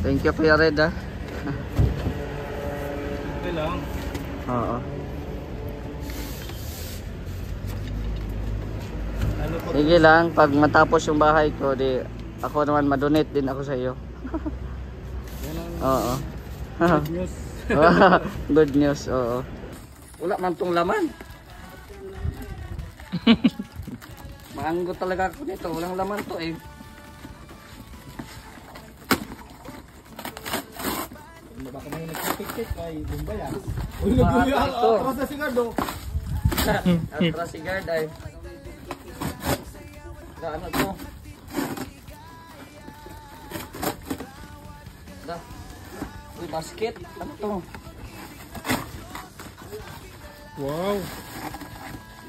Thank you Kuya Red ah. Okay lang. Oo. Sige lang, pag matapos yung bahay ko, di ako naman madonate din ako sa iyo. Oo. Good news. Good news, oo. Wala man tong laman. Maanggo talaga ako nito, walang laman to eh. Baka may nagpipikit kay Bombay ah. Uy, nagbuya ako. Atras na si Gardo. Atras si Gard ay. Ano to? Da. Uy, basket. Ano to? Wow.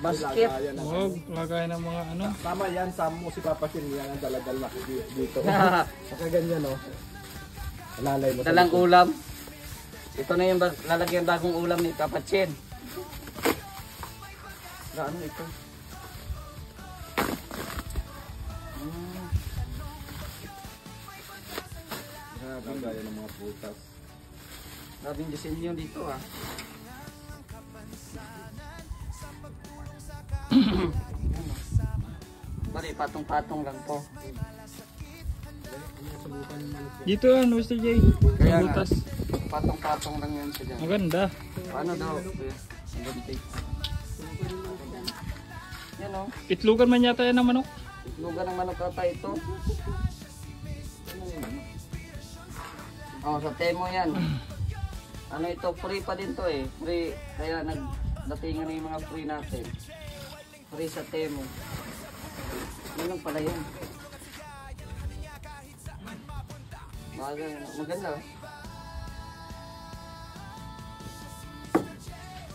Basket. Wow, lagay ng mga ano. Tama yan, Samo si Papa Shin. Yan ang dalagal na dito. Saka ganyan no. Alalay mo. Dalang ulam. Ito na yung lalagyan bagong ulam ni Papa Chin. Ano ito? Grabe ng mga putas. Grabing disenyo dito ah. Bari, patong-patong lang po. Dito ano, Mr. J? Kaya nga, butas. patong-patong lang yan siya dyan. Maganda. Paano daw? Ang ganti. Yan o. Itlugan man yata yan ng manok. Itlugan ng manok ata ito. Oh, sa Temo yan. Ano ito? Free pa din to eh. Free. Kaya nagdatingan na yung mga free natin. Free sa Temo. Yun lang pala yun. Maganda.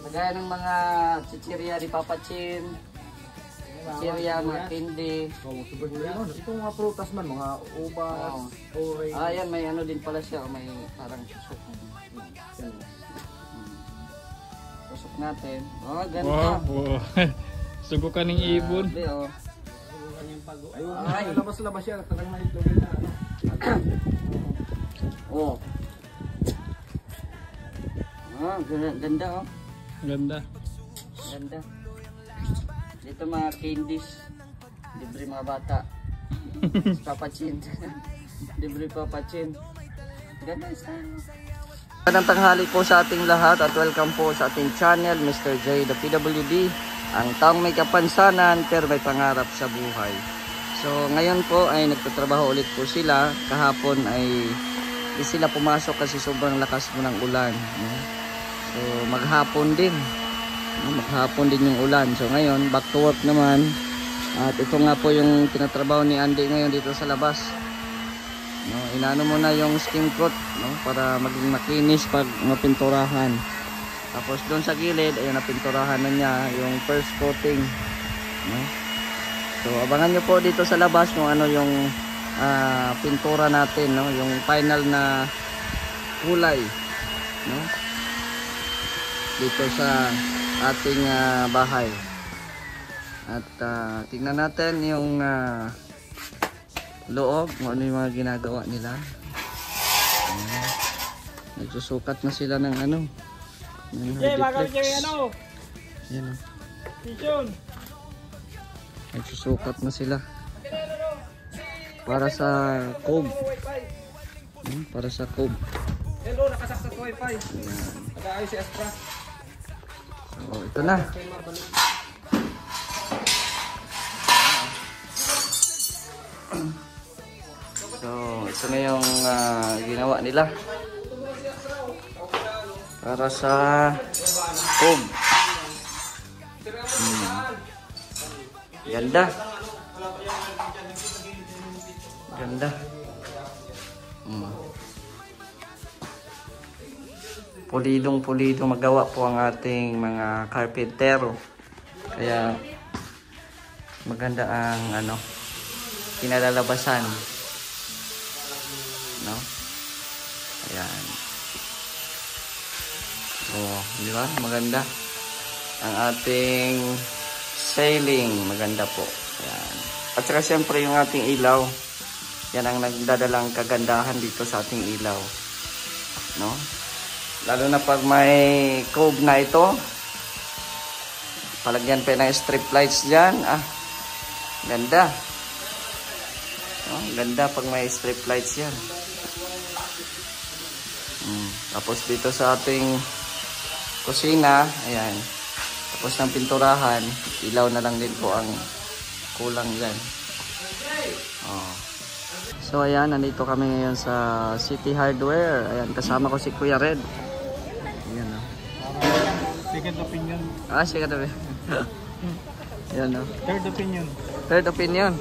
Magaya ng mga chichirya ni Papa Chin. Chichirya, mga candy. Ito mga prutas man, mga ubas, orange. Ah, yan, may ano din pala siya. May parang susok. Susok natin. Oh, ganda. Wow. Subukan ng ibon. Oh. Ay, labas-labas yan. Talagang naitlogan na. Oh. Ah, ganda oh. Ganda. Ganda. Dito mga candies. Libre mga bata. Papa Chin. Libre Papa Chin. Ganda isa. Magandang tanghali po sa ating lahat at welcome po sa ating channel, Mr. J, the PWD. Ang taong may kapansanan pero may pangarap sa buhay. So ngayon po ay nagtatrabaho ulit po sila. Kahapon ay di sila pumasok kasi sobrang lakas po ng ulan. So maghapon din. Maghapon din yung ulan. So ngayon back to work naman. At ito nga po yung tinatrabaho ni Andy ngayon dito sa labas. Inano mo na yung skin coat para maging makinis pag mapinturahan. Tapos doon sa gilid ay napinturahan na niya yung first coating. So abangan nyo po dito sa labas kung ano yung pintura natin, yung final na kulay dito sa ating bahay. At tingnan natin yung loob, ano yung mga ginagawa nila. Nagsusukat na sila ng ano. Yan o. Nagsusukat na sila para sa cove. Para sa cove. Hello, nakasaksak sa wifi. Nag-aayos si Astra. So ito na. So ito na yung ginawa nila para sa cove. Ganda. Ganda. Pulidong-pulidong magawa po ang ating mga karpentero. Kaya maganda ang kinalalabasan. Ayan. Oh, di ba? Maganda. Ang ating ceiling, maganda po. Ayan. At saka siyempre yung ating ilaw. Yan ang nagdadalang kagandahan dito sa ating ilaw. No? Lalo na pag may cove na ito. Palagyan pa ng strip lights dyan. Ah, ganda. No? Ganda pag may strip lights yan. Tapos dito sa ating kusina, ayan. Tapos ng pinturahan, ilaw na lang din po ang kulang dyan. Oh. So ayan, nandito kami ngayon sa City Hardware. Ayan, kasama ko si Kuya Red. Ayan o. Second opinion. Ah, second opinion. Ayan o. Third opinion. Third opinion.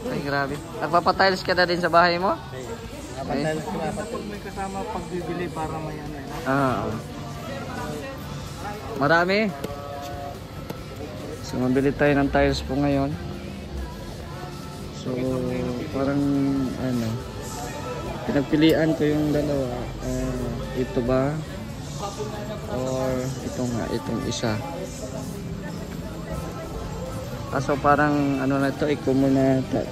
Ay, grabe. Nagpapatiles ka na din sa bahay mo? Okay. Pag may kasama pagbibili para may ano. Marami. So, mabili tayo ng tiles po ngayon. So, parang ano, pinagpilian ko yung dalawa. Ito ba? Or ito nga, itong isa. So, parang ano na ito, iko muna ito.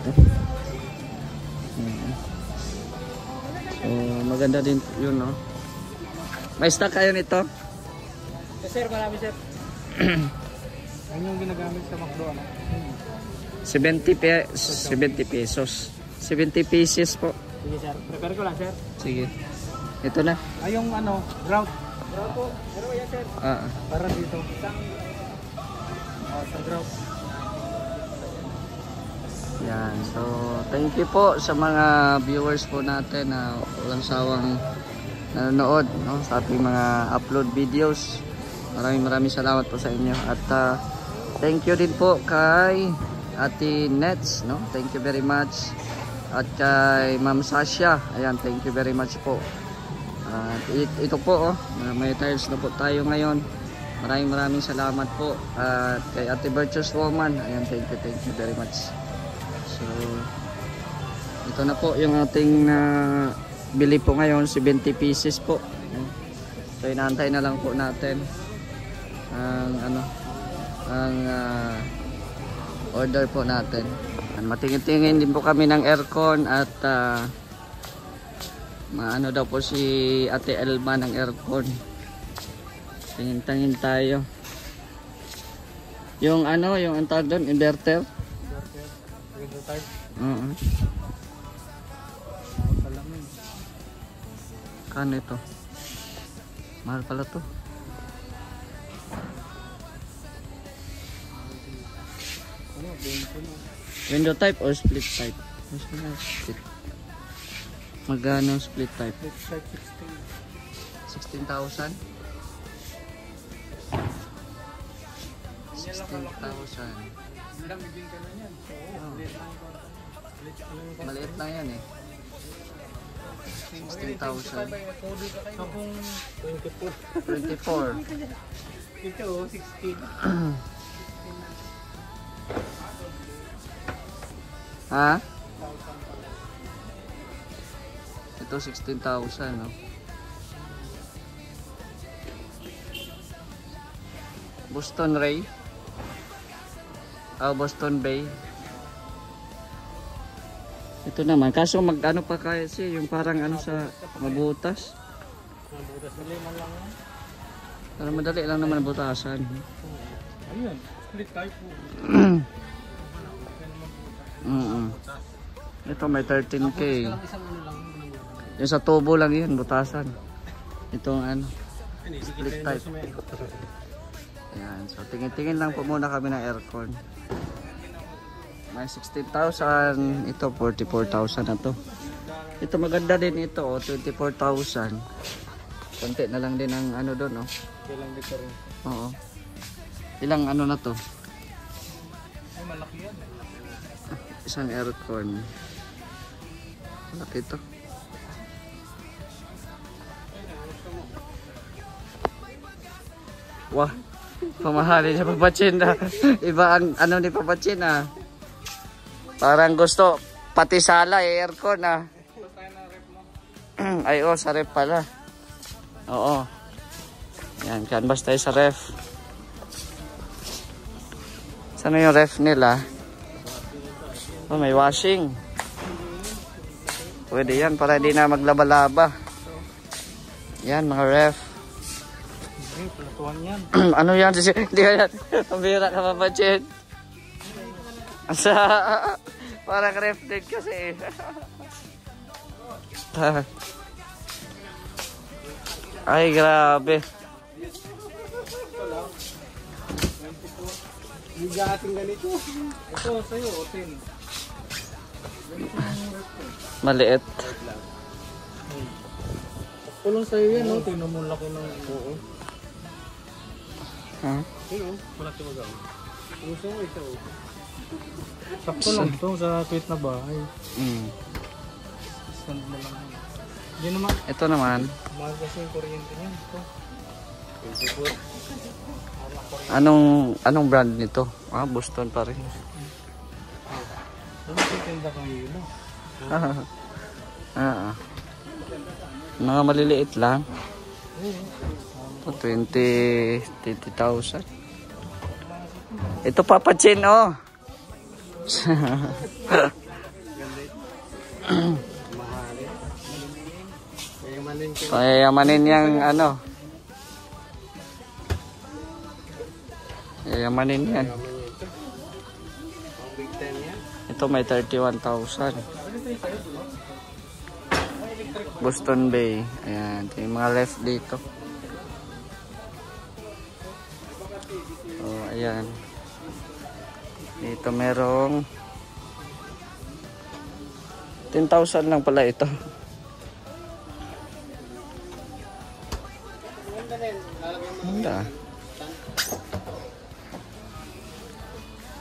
So, maganda din yun, no? May stock kayo nito? Yes, sir, marami, sir. Ano yung ginagamit sa McDo, ano? 70 pesos. 70 pieces po. Sige, sir. Prepare ko lang, sir. Sige. Ito na. Ay, yung ano, grout. Grout po. Pero yan, sir. Para dito. Sa grout. Yan. So, thank you po sa mga viewers po natin na walang sawang nanonood, no, sa ating mga upload videos. Maraming salamat po sa inyo. At thank you din po kay Ate Nets, no? Thank you very much. At kay Ma'am Sasha. Ayan, thank you very much po. Ito po, may tiles na po tayo ngayon. Maraming salamat po. At kay Ate Virtuous Woman. Ayan, thank you very much. So, ito na po yung ating bili po ngayon, 70 pieces po. So, inaantay na lang po natin ang order po natin. Matingin-tingin din po kami ng aircon at maano daw po si Ate Elma ng aircon. Tingin-tingin tayo. Yung ano, yung antag doon, inverter. Kano ito? Mahal pala to. Window type or split type? Magkano split type? 16,000? 16,000. Maliit lang yan eh. 16,000. 24. Ito, 16. Ha? Ito 16,000, no? Boston Ray. Boston Bay. Ito naman, kaso mag-ano pa kasi yung parang ano sa mabutas. Mabutas na liman lang. Pero madali lang naman butasan. Ayun, split type po. Ito may 13K. Yung sa tubo lang yun, butasan. Itong ano, split type. Ayan, so tingin-tingin lang po muna kami ng aircon. May 16,000, ito 44,000 na to. Ito maganda din ito, 24,000. Konti na lang din ang ano doon, oh. Ilang difference? Oo. Ilang ano na to? Ay, malaki yan. Isang aircon. Malaki ito. Wah, pamahalin sa Papachin na. Iba ang ano ni Papachin ah. Parang gusto pati sala aircon ah. Ay oh, sa ref pala. Oo. Yan, canvas tayo sa ref. Saan yung ref nila? Oh, may washing. Pwede yan para di na maglaba-laba. Yan mga ref. Platuan yan. Ano yan? Hindi ka yan. Ang bira ka papatsin. Asa? Parang ref din kasi. Ay, grabe. Hindi ating ganito. Ito sa'yo, 10. Maliit. Kulong sa'yo yan, no? Tingnan mo laki ng buo. Ha? Tingnan, malaki mo gawin. Gusto mo ito. Sakto lang ito sa tweet na bahay. Stand mo lang. Hindi naman. Ito naman. Mahal kasi yung kuryente niya. Ito. 24. Anong brand nito? Boston pa rin. Ano titinda kang hilo? Mga maliliit lang. 20,000. Ito papatsin, oh. Payamanin yang ano. Yayamanin yan. Ito may 31,000. Boston Bay. Ayan. Ito yung mga left dito. Oh, ayan. Dito merong 10,000 lang pala ito. Ganda.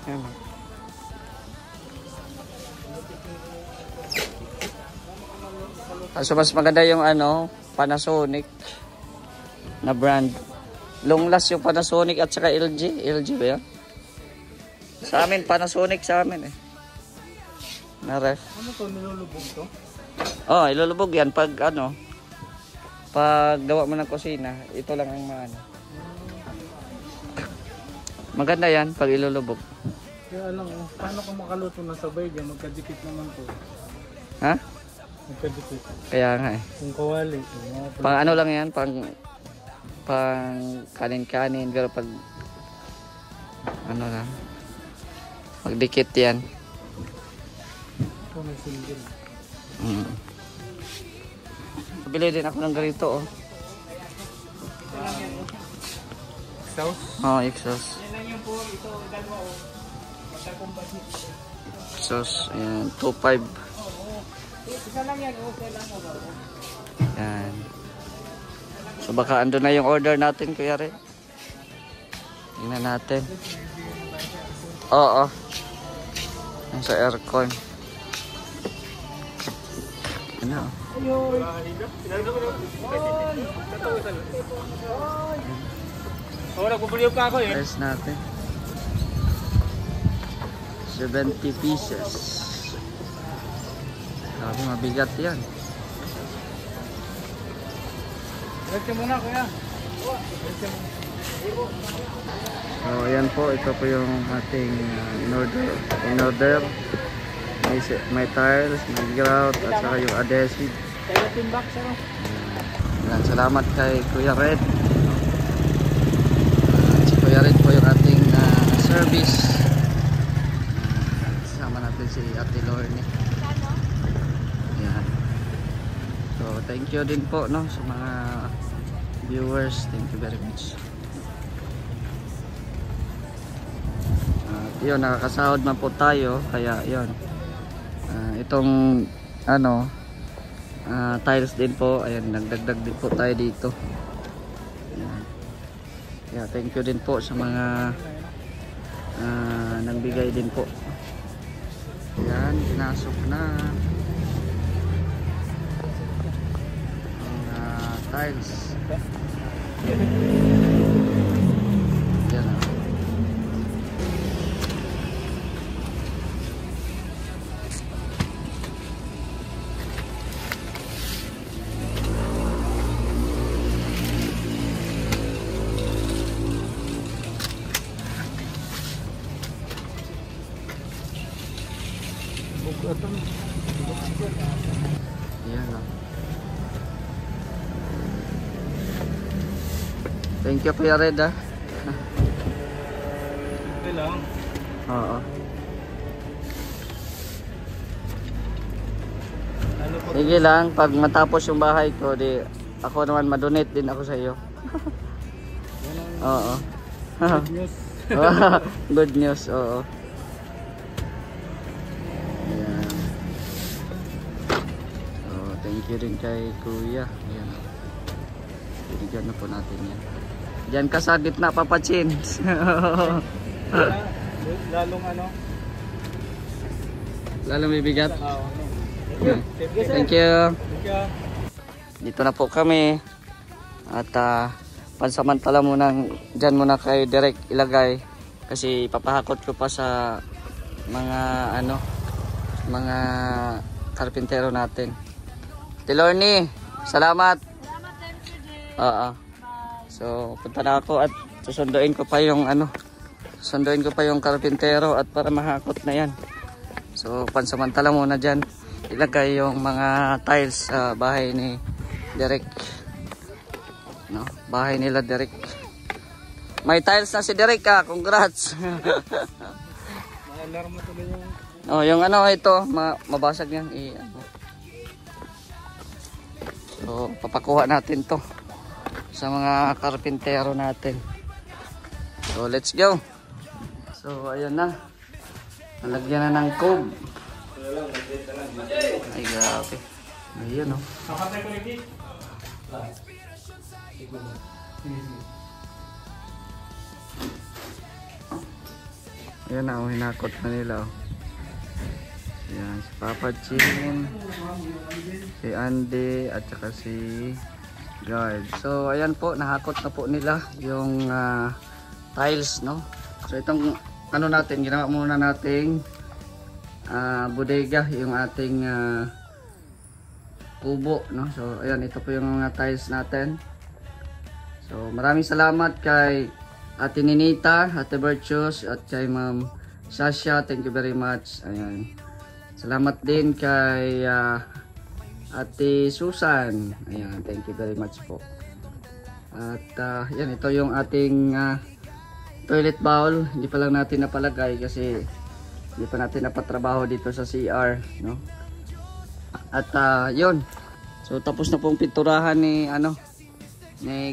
Ayan. So mas maganda yung Panasonic na brand. Long last yung Panasonic at saka LG. LG ba yan? Sa amin, Panasonic sa amin eh. Na ref. Ano to? Nilulubog to? Oh, ilulubog yan pag pag gawa mo ng kusina. Ito lang ang maganda yan pag ilulubog. Kaya alam mo, paano kung makaluto na sabay dyan? Magkadikit naman to. Ha? Magkadikit. Kaya nga eh. Kung kawali. Pang ano lang yan, pang kanin-kanin, pero pag lang, magdikit yan. Ito may single. Bili din ako ng ganito, oh. Sauce? Oh, exhaust. Yan lang yung po, ito, dalawa, oh. Matagong basit. Exhaust, ayan, 2.5. Isa lang yan, okay lang ako. Yan. So baka ando na yung order natin, Kuya Red. Tingnan natin. Oo. Yung sa aircon. Ano? Nagpupuliw pa ako eh. Price natin. 70 pieces. Grabe, mabigat yan. Diretso muna, kuya. So, ayan po. Ito po yung ating in-order. May tiles, may grout, at saka yung adhesive. Kaya timbak siya. Ayan, salamat kay Kuya Red. Si Kuya Red po yung ating service. Kasama natin si Ate Lorne. Ayan. So, thank you din po sa mga viewers. Thank you very much. Yun, nakakasahod man po tayo. Kaya yun. Itong tiles din po. Ayan, nagdagdag din po tayo dito. Ayan. Kaya thank you din po sa mga nagbigay din po. Ayan, pinasok na ang tiles. Ayan. Thank you, Kuya Red, ah. Okay lang. Oo. Ano po? Sige lang, pag matapos yung bahay ko, di ako naman madonate din ako sa iyo. Oo. Good news. Good news, oo. Ayan. So, thank you rin kay Kuya. Ayan. Binigyan na po natin yan. Diyan ka sa gitna, Papa Chin. Lalong ano? Lalong bibigat. Thank you. Thank you. Thank you. Dito na po kami. At pansamantala munang dyan muna kayo direct ilagay. Kasi papahakot ko pa sa mga mga karpintero natin. Tilorni, salamat. Oo. So, punta na ako at susunduin ko pa yung karpintero at para mahakot na yan. So, pansamantala muna dyan ilagay yung mga tiles sa bahay ni Derek. No, bahay nila Derek. May tiles na si Derek, congrats. Maalar mo tuloy yung... Oh, yung ito, mabasag yan. So, papakuha natin to sa mga karpintero natin. So, let's go. So, ayun na. Nalagyan na ng cob. Ay, grabe. Ayan, oh. Ayan na, oh, hinakot na nila, oh. Ayan, si Papa Chin, si Andy, at saka si Guard. So, ayan po, nahakot na po nila yung tiles, no? So, itong natin, ginawa muna nating bodega, yung ating kubo, no? So, ayan, ito po yung mga tiles natin. So, maraming salamat kay Ate Ninita, Ate Virtues, at kay Ma'am Sasha. Thank you very much. Ayan. Salamat din kay Ate Susan. Ayan, thank you very much po. At yan, ito yung ating toilet bowl. Hindi pa lang natin napalagay kasi hindi pa natin napatrabaho dito sa CR, no? At yun. So tapos na pong pinturahan ni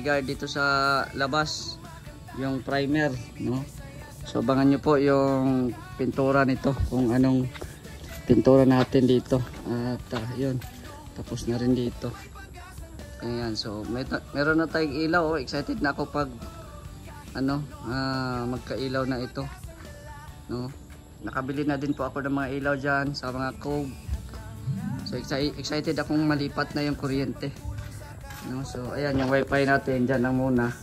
Guard dito sa labas, yung primer, no? So abangan nyo po yung pintura nito, kung anong pintura natin dito. At yun, tapos na rin dito. Ayan, so meron na tayong ilaw, oh. Excited na ako pag magka-ilaw na ito, no? Nakabili na din po ako ng mga ilaw dyan sa mga cove. So excited akong malipat na yung kuryente, no? So ayan, yung wifi natin dyan lang muna.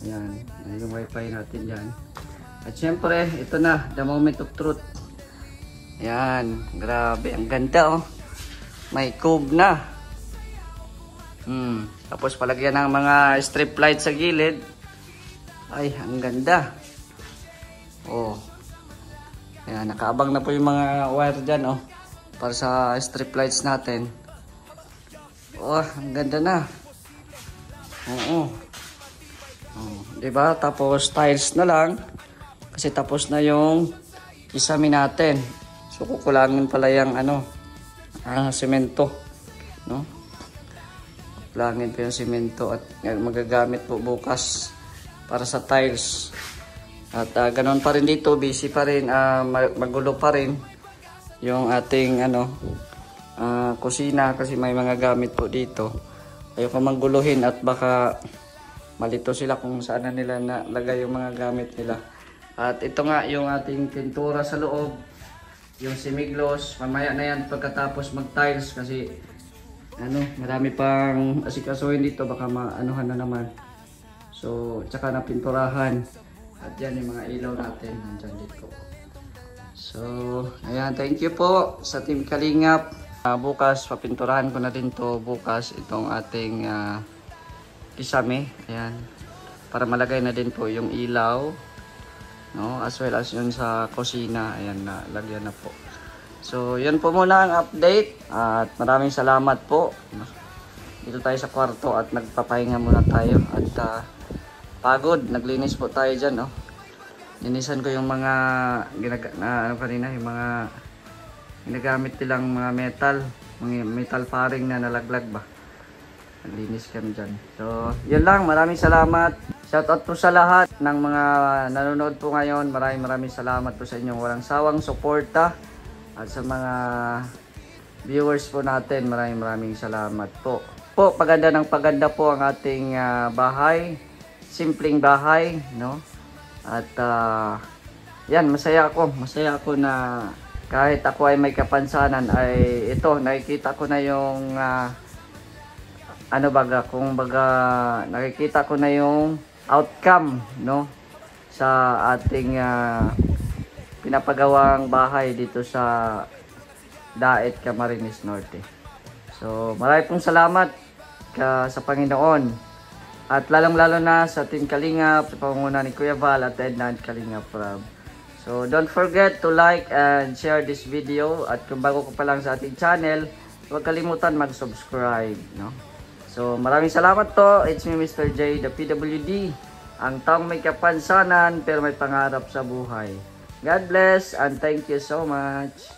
Ayan, yung wifi natin dyan. At syempre, ito na, the moment of truth. Ayan, grabe, ang ganda, oh. May cove na. Tapos palagyan ng mga strip light sa gilid. Ay, ang ganda. Oh. Ayan, nakaabang na po yung mga wire dyan, oh, para sa strip lights natin. Oh, ang ganda na. Oo. Oh, diba? Tapos tiles na lang. Kasi tapos na yung isami natin. So kukulangin pala yung semento, no? Kukulangin pa yung semento at magagamit po bukas para sa tiles. At ganoon pa rin dito, busy pa rin, magulo pa rin yung ating kusina kasi may mga gamit po dito. Ayoko mangguluhin at baka malito sila kung saan na nila nalagay yung mga gamit nila. At ito nga yung ating pintura sa loob, yung simiglos. Mamaya na yan pagkatapos mag-tiles kasi marami pang asikasuhin dito, baka maanuhan na naman. So, tsaka na pinturahan. At yan yung mga ilaw natin nandyan dito. So, ayan, thank you po sa Team Kalingap. Bukas, papinturahan ko na din to bukas itong ating kisame. Ayan, para malagay na din po yung ilaw, no, as well as yun sa kusina. Ayan, na lagyan na po. So yun po muna ang update at maraming salamat po dito tayo sa kwarto at nagpapahinga muna tayo. At pagod, naglinis po tayo dyan. Oh. Linisan ko yung mga yung mga ginagamit nilang mga metal faring na nalaglag ba. Naglinis kami dyan. So, yun lang. Maraming salamat. Shoutout po sa lahat ng mga nanonood po ngayon. Maraming salamat po sa inyong walang sawang suporta. At sa mga viewers po natin, maraming salamat po. Paganda ng paganda po ang ating bahay. Simpleng bahay, no? At yan, masaya ako na kahit ako ay may kapansanan ay ito, nakikita ko na yung nakikita ko na yung outcome, no, sa ating pinapagawang bahay dito sa Daet, Camarines Norte. So, maraming salamat sa Panginoon. At lalong-lalo na sa Team Kalingap, sa pangunguna ni Kuya Val at Edna at Kalingap Rob. So, don't forget to like and share this video. At kung bago ka pa lang sa ating channel, huwag kalimutan mag-subscribe, no? So, maraming salamat po. It's me, Mr. J, the PWD. Ang taong may kapansanan pero may pangarap sa buhay. God bless and thank you so much.